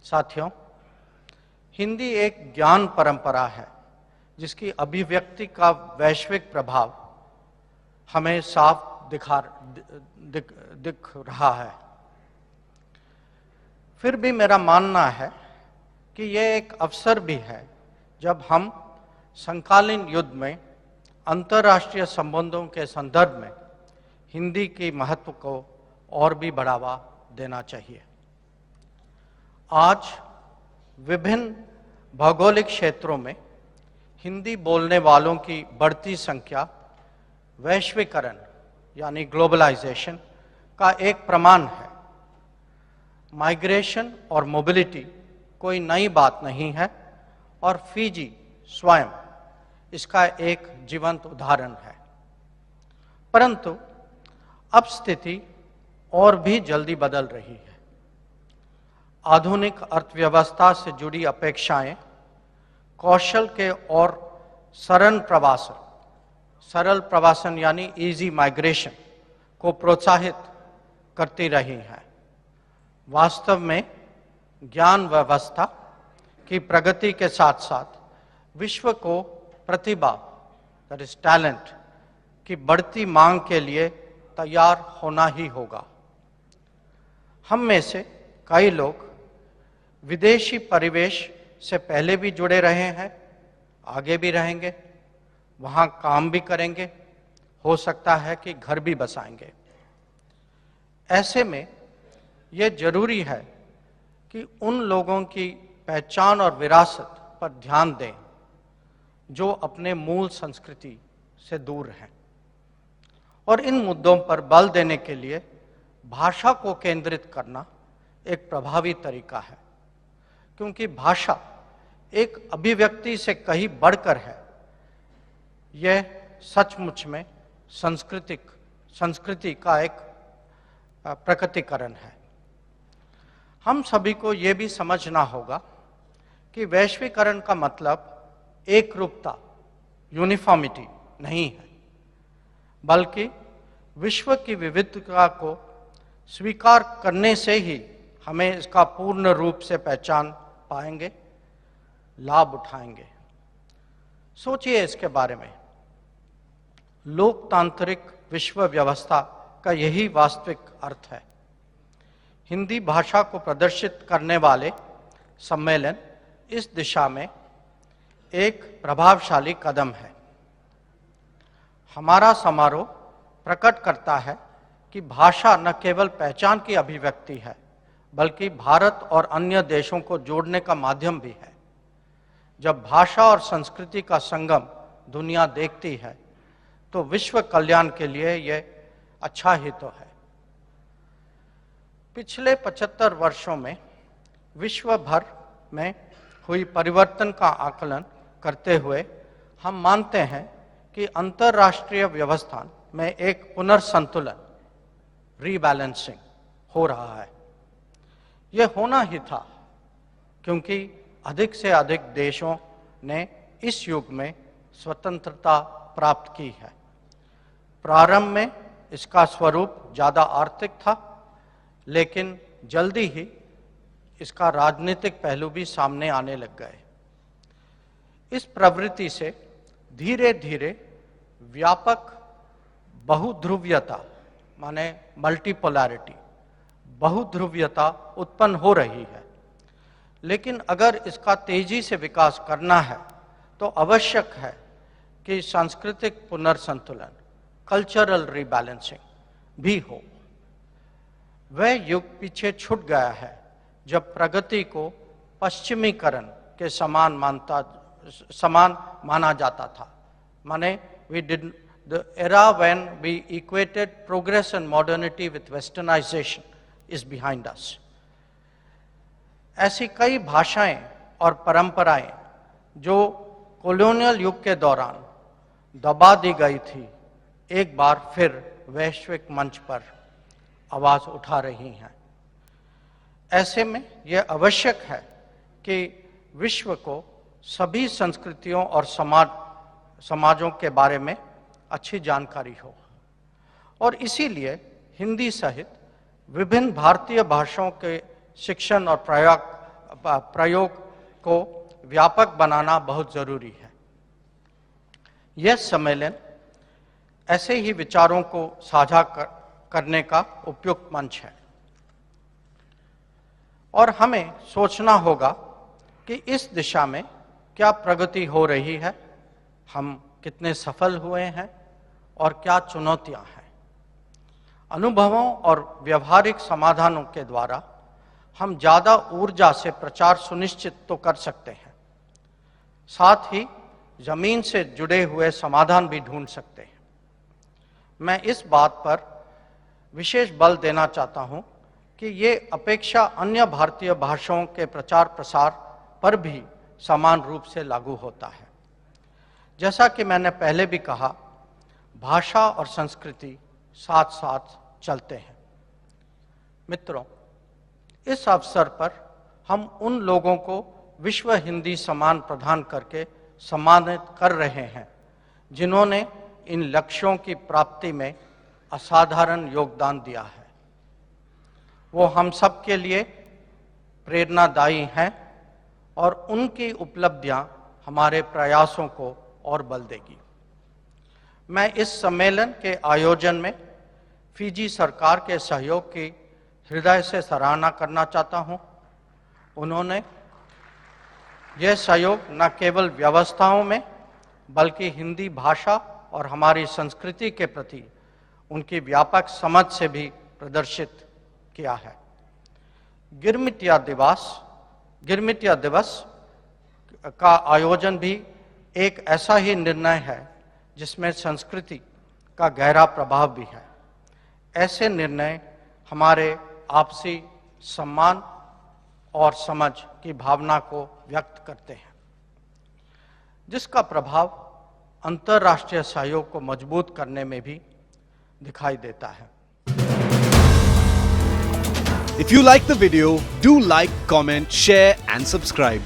साथियों, हिंदी एक ज्ञान परंपरा है जिसकी अभिव्यक्ति का वैश्विक प्रभाव हमें साफ दिख रहा है। फिर भी मेरा मानना है कि यह एक अवसर भी है जब हम समकालीन युद्ध में अंतर्राष्ट्रीय संबंधों के संदर्भ में हिंदी की महत्व को और भी बढ़ावा देना चाहिए। आज विभिन्न भौगोलिक क्षेत्रों में हिंदी बोलने वालों की बढ़ती संख्या वैश्वीकरण यानी ग्लोबलाइजेशन का एक प्रमाण है। माइग्रेशन और मोबिलिटी कोई नई बात नहीं है और फिजी स्वयं इसका एक जीवंत उदाहरण है। परंतु अब स्थिति और भी जल्दी बदल रही है। आधुनिक अर्थव्यवस्था से जुड़ी अपेक्षाएं कौशल के और सरल प्रवासन यानी इजी माइग्रेशन को प्रोत्साहित करती रही हैं। वास्तव में ज्ञान व्यवस्था की प्रगति के साथ साथ विश्व को प्रतिभा दैट इज टैलेंट की बढ़ती मांग के लिए तैयार होना ही होगा। हम में से कई लोग विदेशी परिवेश से पहले भी जुड़े रहे हैं, आगे भी रहेंगे, वहाँ काम भी करेंगे, हो सकता है कि घर भी बसाएंगे। ऐसे में यह जरूरी है कि उन लोगों की पहचान और विरासत पर ध्यान दें जो अपने मूल संस्कृति से दूर हैं। और इन मुद्दों पर बल देने के लिए भाषा को केंद्रित करना एक प्रभावी तरीका है, क्योंकि भाषा एक अभिव्यक्ति से कहीं बढ़कर है। यह सचमुच में संस्कृति का एक प्रकटीकरण है। हम सभी को यह भी समझना होगा कि वैश्वीकरण का मतलब एक रूपता यूनिफॉर्मिटी नहीं है, बल्कि विश्व की विविधता को स्वीकार करने से ही हमें इसका पूर्ण रूप से पहचान पाएंगे, लाभ उठाएंगे। सोचिए इसके बारे में। लोकतांत्रिक विश्व व्यवस्था का यही वास्तविक अर्थ है। हिंदी भाषा को प्रदर्शित करने वाले सम्मेलन इस दिशा में एक प्रभावशाली कदम है। हमारा समारोह प्रकट करता है कि भाषा न केवल पहचान की अभिव्यक्ति है, बल्कि भारत और अन्य देशों को जोड़ने का माध्यम भी है। जब भाषा और संस्कृति का संगम दुनिया देखती है तो विश्व कल्याण के लिए यह अच्छा ही तो है। पिछले 75 वर्षों में विश्व भर में हुई परिवर्तन का आकलन करते हुए हम मानते हैं कि अंतर्राष्ट्रीय व्यवस्था में एक पुनर्संतुलन रीबैलेंसिंग हो रहा है। यह होना ही था, क्योंकि अधिक से अधिक देशों ने इस युग में स्वतंत्रता प्राप्त की है। प्रारंभ में इसका स्वरूप ज़्यादा आर्थिक था, लेकिन जल्दी ही इसका राजनीतिक पहलू भी सामने आने लग गए। इस प्रवृत्ति से धीरे धीरे व्यापक बहुध्रुवीयता माने मल्टीपोलैरिटी बहुध्रुवीयता उत्पन्न हो रही है। लेकिन अगर इसका तेजी से विकास करना है तो आवश्यक है कि सांस्कृतिक पुनर्संतुलन कल्चरल रीबैलेंसिंग भी हो। वह युग पीछे छूट गया है जब प्रगति को पश्चिमीकरण के समान माना जाता था। माने the era when we equated progress and modernity with westernization is behind us. ऐसी कई भाषाएं और परंपराएं जो कॉलोनियल युग के दौरान दबा दी गई थी, एक बार फिर वैश्विक मंच पर आवाज उठा रही हैं। ऐसे में यह आवश्यक है कि विश्व को सभी संस्कृतियों और समाजों के बारे में अच्छी जानकारी हो, और इसीलिए हिंदी सहित विभिन्न भारतीय भाषाओं के शिक्षण और प्रयोग को व्यापक बनाना बहुत जरूरी है। यह सम्मेलन ऐसे ही विचारों को साझा करने का उपयुक्त मंच है और हमें सोचना होगा कि इस दिशा में क्या प्रगति हो रही है, हम कितने सफल हुए हैं और क्या चुनौतियां हैं। अनुभवों और व्यवहारिक समाधानों के द्वारा हम ज़्यादा ऊर्जा से प्रचार सुनिश्चित तो कर सकते हैं, साथ ही जमीन से जुड़े हुए समाधान भी ढूंढ सकते हैं। मैं इस बात पर विशेष बल देना चाहता हूं कि ये अपेक्षा अन्य भारतीय भाषाओं के प्रचार प्रसार पर भी समान रूप से लागू होता है। जैसा कि मैंने पहले भी कहा, भाषा और संस्कृति साथ साथ चलते हैं। मित्रों, इस अवसर पर हम उन लोगों को विश्व हिंदी सम्मान प्रदान करके सम्मानित कर रहे हैं जिन्होंने इन लक्ष्यों की प्राप्ति में असाधारण योगदान दिया है। वो हम सब के लिए प्रेरणादायी हैं और उनकी उपलब्धियां हमारे प्रयासों को और बल देगी। मैं इस सम्मेलन के आयोजन में फिजी सरकार के सहयोग की हृदय से सराहना करना चाहता हूं। उन्होंने यह सहयोग न केवल व्यवस्थाओं में बल्कि हिंदी भाषा और हमारी संस्कृति के प्रति उनकी व्यापक समझ से भी प्रदर्शित किया है। गिरमिटिया दिवस का आयोजन भी एक ऐसा ही निर्णय है जिसमें संस्कृति का गहरा प्रभाव भी है। ऐसे निर्णय हमारे आपसी सम्मान और समझ की भावना को व्यक्त करते हैं, जिसका प्रभाव अंतर्राष्ट्रीय सहयोग को मजबूत करने में भी दिखाई देता है। If you like the video, do like, comment, share and subscribe.